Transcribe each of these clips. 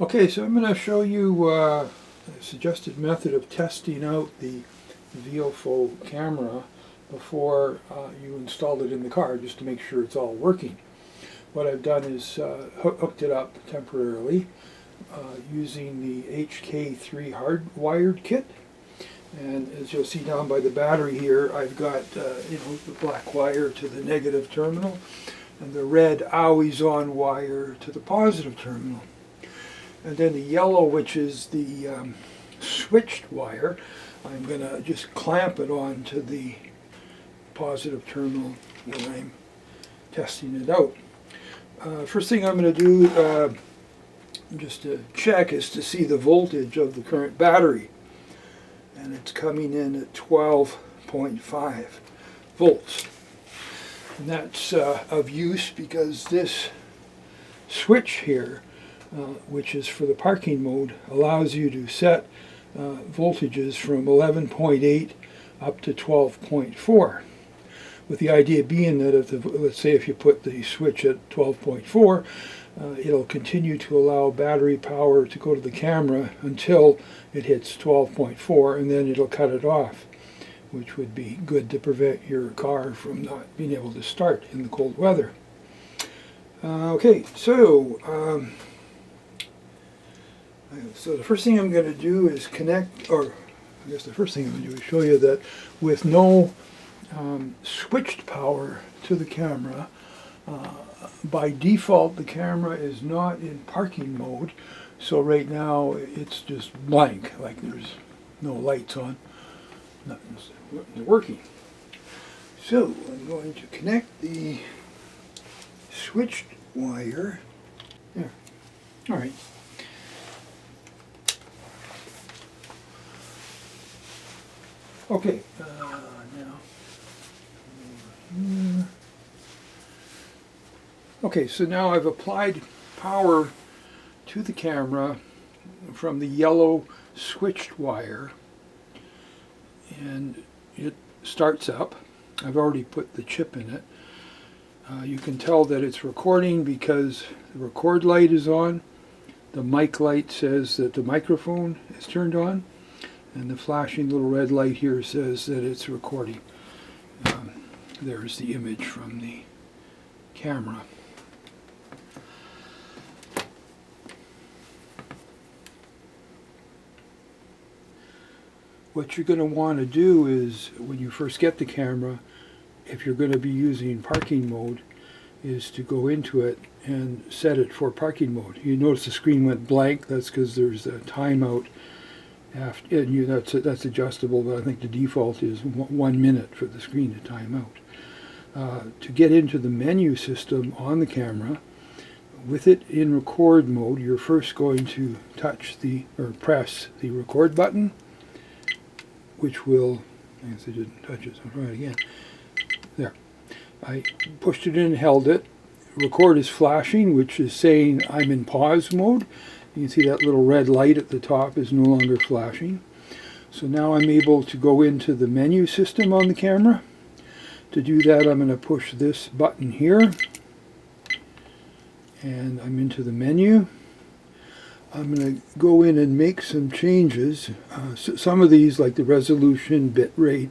Okay, so I'm going to show you a suggested method of testing out the Viofo camera before you install it in the car, just to make sure it's all working. What I've done is hooked it up temporarily using the HK3 hardwired kit. And as you'll see down by the battery here, I've got the black wire to the negative terminal and the red always-on wire to the positive terminal. And then the yellow, which is the switched wire, I'm going to just clamp it onto the positive terminal when I'm testing it out. First thing I'm going to do, just to check, is to see the voltage of the current battery. And it's coming in at 12.5 volts. And that's of use because this switch here, which is for the parking mode, allows you to set voltages from 11.8 up to 12.4. With the idea being that let's say if you put the switch at 12.4, it'll continue to allow battery power to go to the camera until it hits 12.4, and then it'll cut it off, which would be good to prevent your car from not being able to start in the cold weather. Okay, so the first thing I'm going to do is connect, or I guess the first thing I'm going to do is show you that with no switched power to the camera, by default the camera is not in parking mode, so right now it's just blank, like there's no lights on, nothing's working. So I'm going to connect the switched wire there. All right. Okay, now. Okay, so now I've applied power to the camera from the yellow switched wire, and it starts up. I've already put the chip in it. You can tell that it's recording because the record light is on. The mic light says that the microphone is turned on, and the flashing little red light here says that it's recording. There's the image from the camera. What you're going to want to do is, when you first get the camera, if you're going to be using parking mode, is to go into it and set it for parking mode. You notice the screen went blank. That's because there's a timeout. After, and that's adjustable, but I think the default is 1 minute for the screen to time out. To get into the menu system on the camera, with it in record mode, you're first going to press the record button, which will, I guess I didn't touch it, so I'll try it again. There. I pushed it in and held it. Record is flashing, which is saying I'm in pause mode. You can see that little red light at the top is no longer flashing. So now I'm able to go into the menu system on the camera. To do that, I'm going to push this button here, and I'm into the menu. I'm going to go in and make some changes. Some of these, like the resolution, bit rate,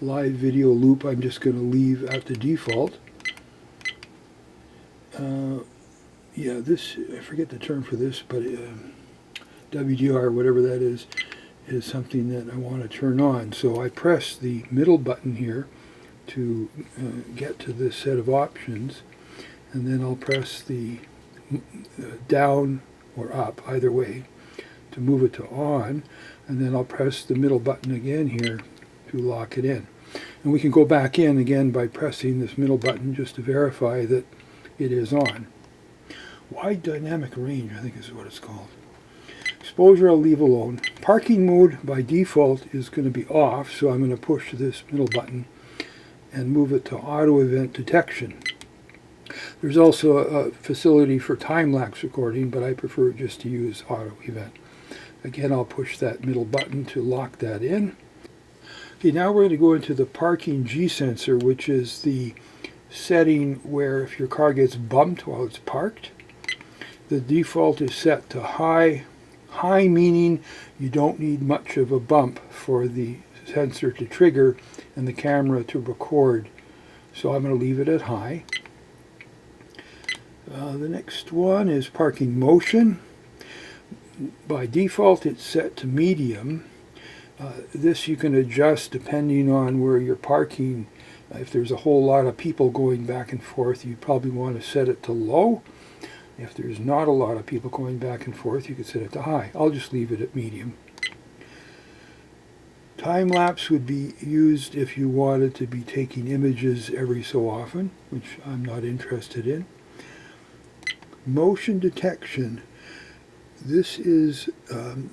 live video loop, I'm just going to leave at the default. Yeah, this, I forget the term for this, but WDR, whatever that is something that I want to turn on. So I press the middle button here to get to this set of options, and then I'll press the down or up, either way, to move it to on, and then I'll press the middle button again here to lock it in. And we can go back in again by pressing this middle button just to verify that it is on. Wide dynamic range, I think is what it's called. Exposure I'll leave alone. Parking mode by default is going to be off, so I'm going to push this middle button and move it to auto event detection. There's also a facility for time-lapse recording, but I prefer just to use auto event. Again, I'll push that middle button to lock that in. Okay, now we're going to go into the parking G sensor, which is the setting where if your car gets bumped while it's parked, The default is set to high. High meaning you don't need much of a bump for the sensor to trigger and the camera to record. So I'm going to leave it at high. The next one is parking motion. By default it's set to medium. This you can adjust depending on where you're parking. If there's a whole lot of people going back and forth, you probably want to set it to low. If there's not a lot of people going back and forth, you could set it to high. I'll just leave it at medium. Time-lapse would be used if you wanted to be taking images every so often, which I'm not interested in. Motion detection. This is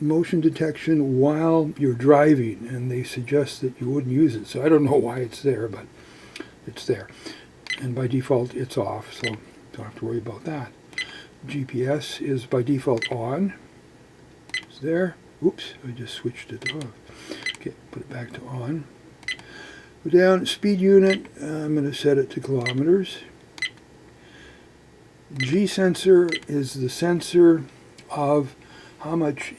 motion detection while you're driving, and they suggest that you wouldn't use it. So I don't know why it's there, but it's there. And by default, it's off, so don't have to worry about that. GPS is by default on. It's there. Oops, I just switched it off. Okay, put it back to on. Go down, speed unit, I'm going to set it to kilometers. G sensor is the sensor of how much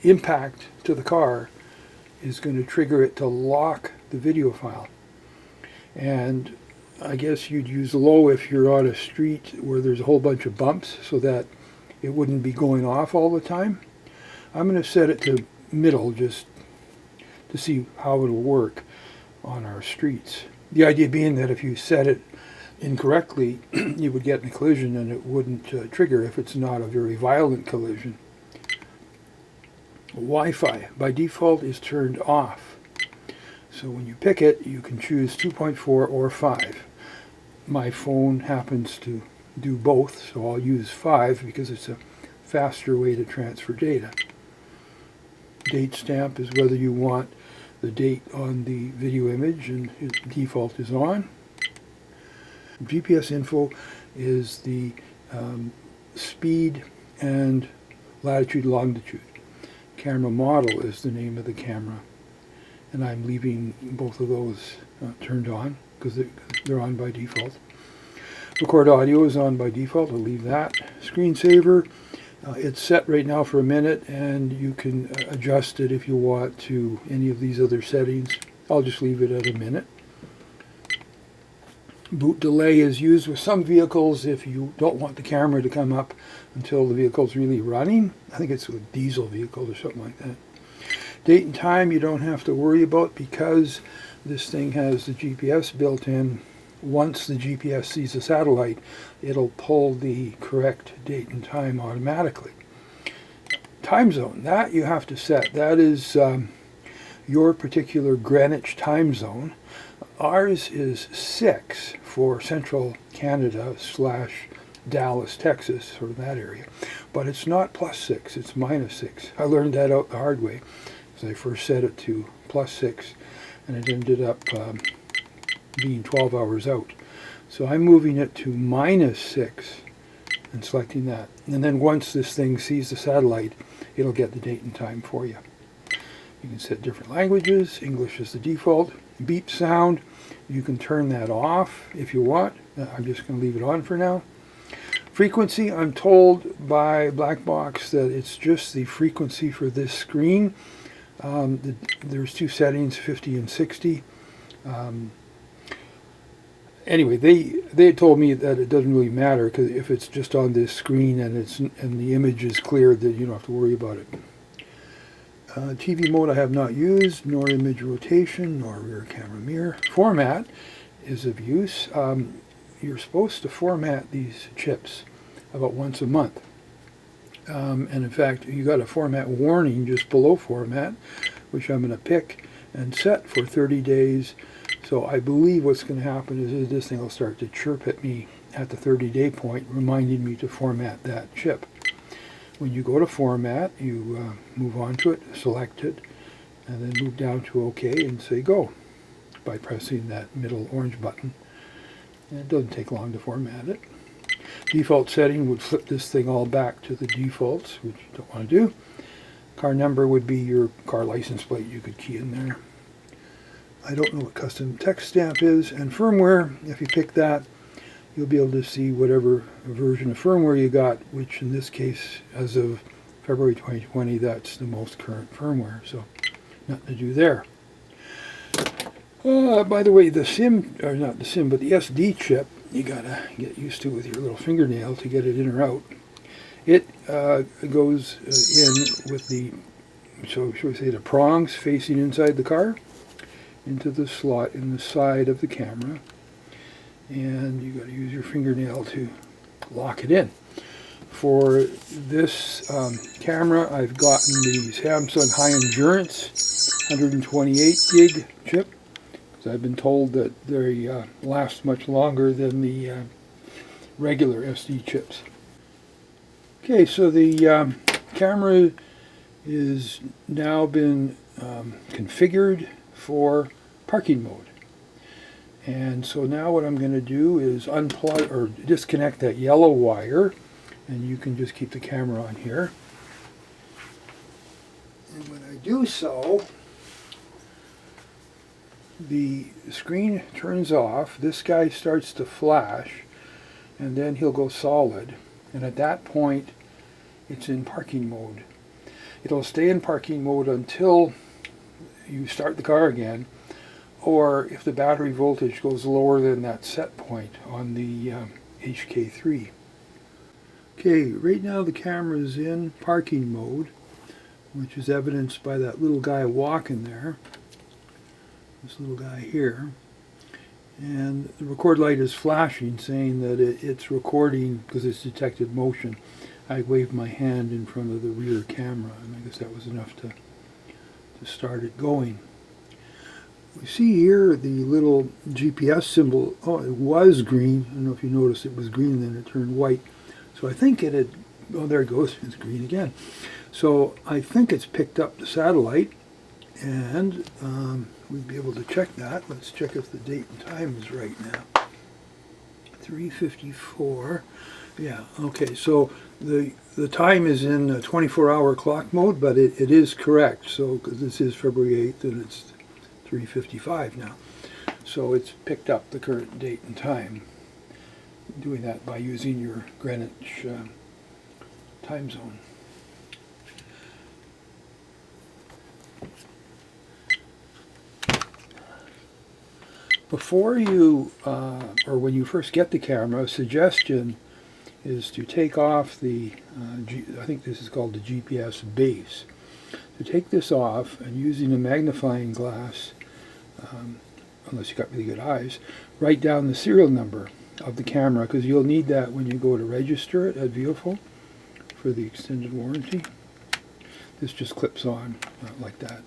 impact to the car is going to trigger it to lock the video file. And I guess you'd use low if you're on a street where there's a whole bunch of bumps so that it wouldn't be going off all the time. I'm going to set it to middle just to see how it'll work on our streets. The idea being that if you set it incorrectly, you would get in a collision and it wouldn't trigger if it's not a very violent collision. Wi-Fi by default is turned off. So when you pick it, you can choose 2.4 or 5. My phone happens to do both, so I'll use 5 because it's a faster way to transfer data. Date stamp is whether you want the date on the video image, and default is on. GPS info is the speed and latitude, longitude. Camera model is the name of the camera, and I'm leaving both of those turned on because they're on by default. Record audio is on by default. I'll leave that. Screensaver, it's set right now for a minute, and you can adjust it if you want to any of these other settings. I'll just leave it at a minute. Boot delay is used with some vehicles if you don't want the camera to come up until the vehicle's really running. I think it's a diesel vehicle or something like that. Date and time you don't have to worry about because this thing has the GPS built in. Once the GPS sees a satellite, it'll pull the correct date and time automatically. Time zone, that you have to set. That is your particular Greenwich time zone. Ours is 6 for Central Canada / Dallas, Texas, sort of that area. But it's not +6, it's -6. I learned that out the hard way because I first set it to +6 and it ended up being 12 hours out. So I'm moving it to -6 and selecting that. And then once this thing sees the satellite, it'll get the date and time for you. You can set different languages. English is the default. Beep sound, you can turn that off if you want. I'm just going to leave it on for now. Frequency, I'm told by Blackbox that it's just the frequency for this screen. There's 2 settings, 50 and 60. Anyway, they had told me that it doesn't really matter because if it's just on this screen and the image is clear, that you don't have to worry about it. TV mode I have not used, nor image rotation, nor rear camera mirror. Format is of use. You're supposed to format these chips about once a month. And in fact, you got a format warning just below format, which I'm going to pick and set for 30 days. So I believe what's going to happen is this thing will start to chirp at me at the 30-day point, reminding me to format that chip. When you go to format, you move on to it, select it, and then move down to OK and say go by pressing that middle orange button. And it doesn't take long to format it. Default setting would flip this thing all back to the defaults, which you don't want to do. Car number would be your car license plate. You could key in there. I don't know what custom text stamp is. And firmware, if you pick that, you'll be able to see whatever version of firmware you got, which in this case, as of February 2020, that's the most current firmware, so nothing to do there. By the way, the SIM, or not the SIM, but the SD chip, you gotta get used to with your little fingernail to get it in or out. It goes in with the, so shall we say, the prongs facing inside the car into the slot in the side of the camera, and you got to use your fingernail to lock it in. For this camera, I've gotten the Samsung High Endurance 128 gig chip. I've been told that they last much longer than the regular SD chips. Okay, so the camera is now been configured for parking mode. And so now what I'm going to do is unplug or disconnect that yellow wire, and you can just keep the camera on here. And when I do so, the screen turns off, this guy starts to flash, and then he'll go solid, and at that point it's in parking mode. It'll stay in parking mode until you start the car again, or if the battery voltage goes lower than that set point on the HK3. Okay, right now the camera is in parking mode, which is evidenced by that little guy walking there. This little guy here, and the record light is flashing, saying that it's recording because it's detected motion. I waved my hand in front of the rear camera, and I guess that was enough to start it going. We see here the little GPS symbol. Oh, it was green. I don't know if you noticed it was green, then it turned white. So I think it had, oh, there it goes, it's green again. So I think it's picked up the satellite, and we'd be able to check that. Let's check if the date and time is right now. 3:54. Yeah, okay, so the time is in 24-hour clock mode, but it is correct. So, because this is February 8th, and it's 3:55 now. So it's picked up the current date and time. Doing that by using your Greenwich time zone. Before you, or when you first get the camera, a suggestion is to take off the, I think this is called the GPS base. To take this off, and using a magnifying glass, unless you've got really good eyes, write down the serial number of the camera, because you'll need that when you go to register it at Viofo for the extended warranty. This just clips on like that.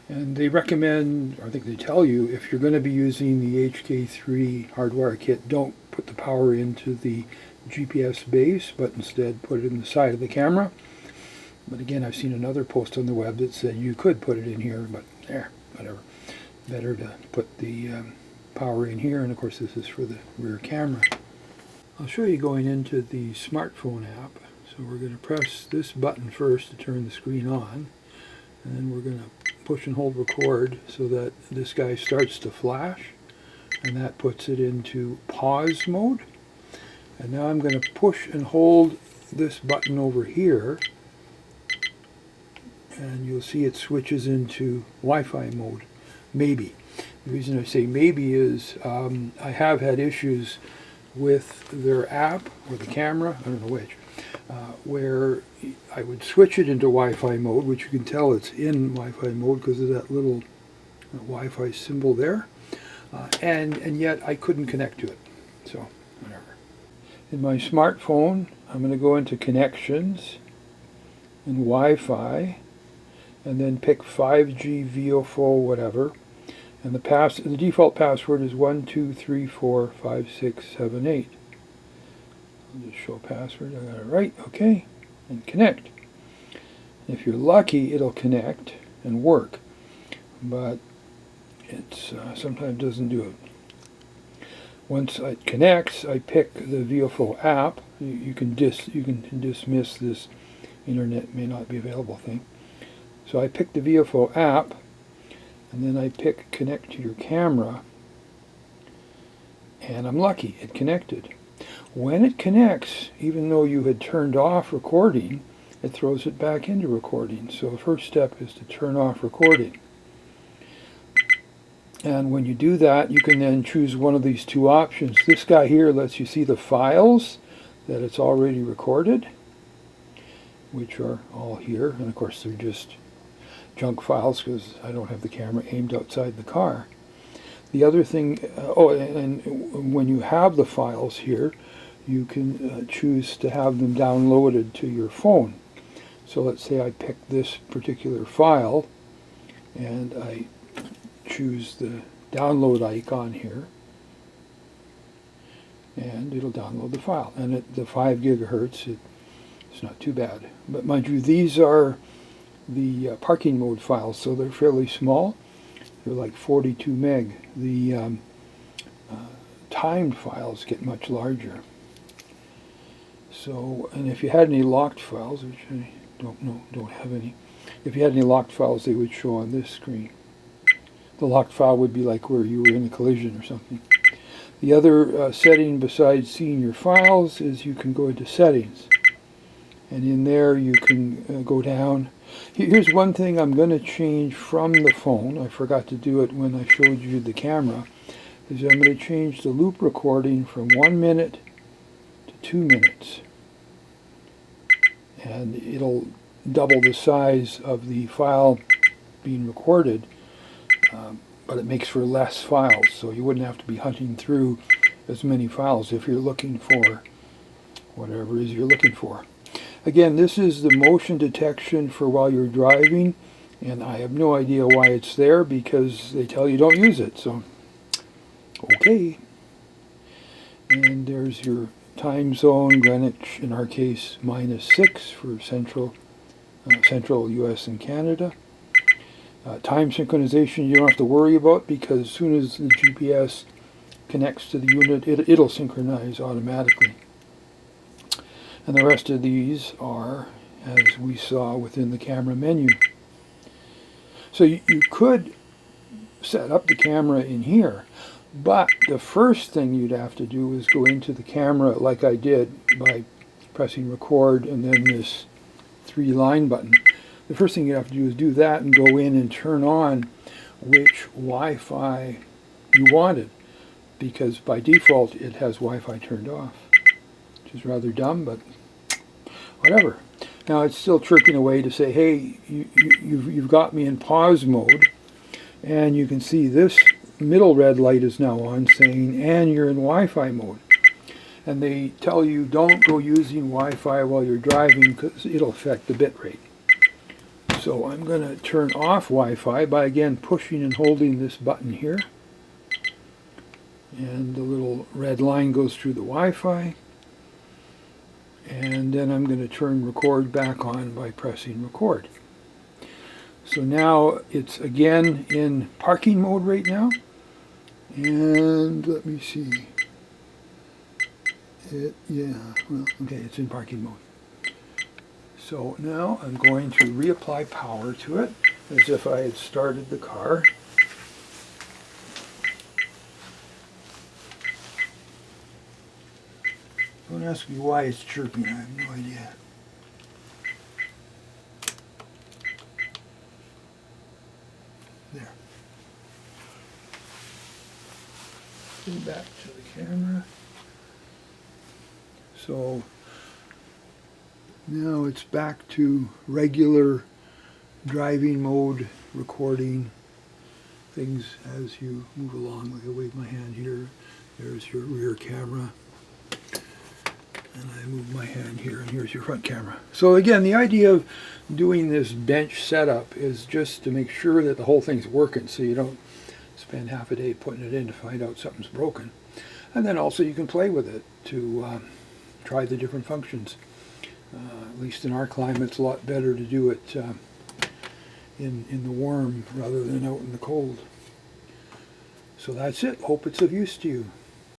And they recommend, or I think they tell you, if you're going to be using the HK3 hardwire kit, don't put the power into the GPS base, but instead put it in the side of the camera. But again, I've seen another post on the web that said you could put it in here, but whatever. Better to put the power in here, and of course this is for the rear camera. I'll show you going into the smartphone app. So we're going to press this button first to turn the screen on, and then we're going to push and hold record so that this guy starts to flash, and that puts it into pause mode. And now I'm going to push and hold this button over here, and you'll see it switches into Wi-Fi mode, maybe. The reason I say maybe is I have had issues with their app or the camera, I don't know which, where I would switch it into Wi-Fi mode, which you can tell it's in Wi-Fi mode because of that little Wi-Fi symbol there, and yet I couldn't connect to it, so whatever. In my smartphone, I'm going to go into Connections and Wi-Fi, and then pick 5G, Viofo, whatever, and the default password is 12345678. I'll just show password. I got it right. Okay, and connect. And if you're lucky, it'll connect and work, but it sometimes doesn't do it. Once it connects, I pick the Viofo app. You can dismiss this internet may not be available thing. So I pick the Viofo app, and then I pick connect to your camera, And I'm lucky, it connected. When it connects, even though you had turned off recording, it throws it back into recording. So the first step is to turn off recording. And when you do that, you can then choose one of these two options. This guy here lets you see the files that it's already recorded, which are all here. And of course, they're just junk files because I don't have the camera aimed outside the car. The other thing, and when you have the files here, you can choose to have them downloaded to your phone. So let's say I pick this particular file and I choose the download icon here, and it'll download the file. And at the 5 gigahertz, it's not too bad. But mind you, these are the parking mode files, so they're fairly small. They're like 42 meg. The timed files get much larger. So, and if you had any locked files, which I don't have any, if you had any locked files, they would show on this screen. The locked file would be like where you were in a collision or something. The other setting besides seeing your files is you can go into settings. And in there you can go down. Here's one thing I'm going to change from the phone. I forgot to do it when I showed you the camera. Is I'm going to change the loop recording from 1 minute to 2 minutes. And it'll double the size of the file being recorded, but it makes for less files, so you wouldn't have to be hunting through as many files if you're looking for whatever it is you're looking for. Again, this is the motion detection for while you're driving, and I have no idea why it's there because they tell you don't use it, so okay. And there's your time zone, Greenwich, in our case, -6 for central US and Canada. Time synchronization you don't have to worry about because as soon as the GPS connects to the unit, it'll synchronize automatically. And the rest of these are, as we saw, within the camera menu. So you could set up the camera in here, but the first thing you'd have to do is go into the camera like I did by pressing record and then this 3-line button. The first thing you have to do is do that and go in and turn on which Wi-Fi you wanted, because by default it has Wi-Fi turned off, which is rather dumb, but whatever. Now it's still chirping away to say, hey, you've got me in pause mode, and you can see this middle red light is now on saying, and you're in Wi-Fi mode. And they tell you don't go using Wi-Fi while you're driving because it'll affect the bit rate. So I'm going to turn off Wi-Fi by again pushing and holding this button here. And the little red line goes through the Wi-Fi. And then I'm going to turn record back on by pressing record. So now it's again in parking mode right now. And let me see. It's in parking mode. So now I'm going to reapply power to it as if I had started the car. Don't ask me why it's chirping, I have no idea. There. Go back to the camera. So now it's back to regular driving mode, recording things as you move along. Like I wave my hand here, there's your rear camera. And I move my hand here, and here's your front camera. So again, the idea of doing this bench setup is just to make sure that the whole thing's working, so you don't spend half a day putting it in to find out something's broken. And then also you can play with it to try the different functions. At least in our climate, it's a lot better to do it in the warm rather than out in the cold. So that's it. Hope it's of use to you.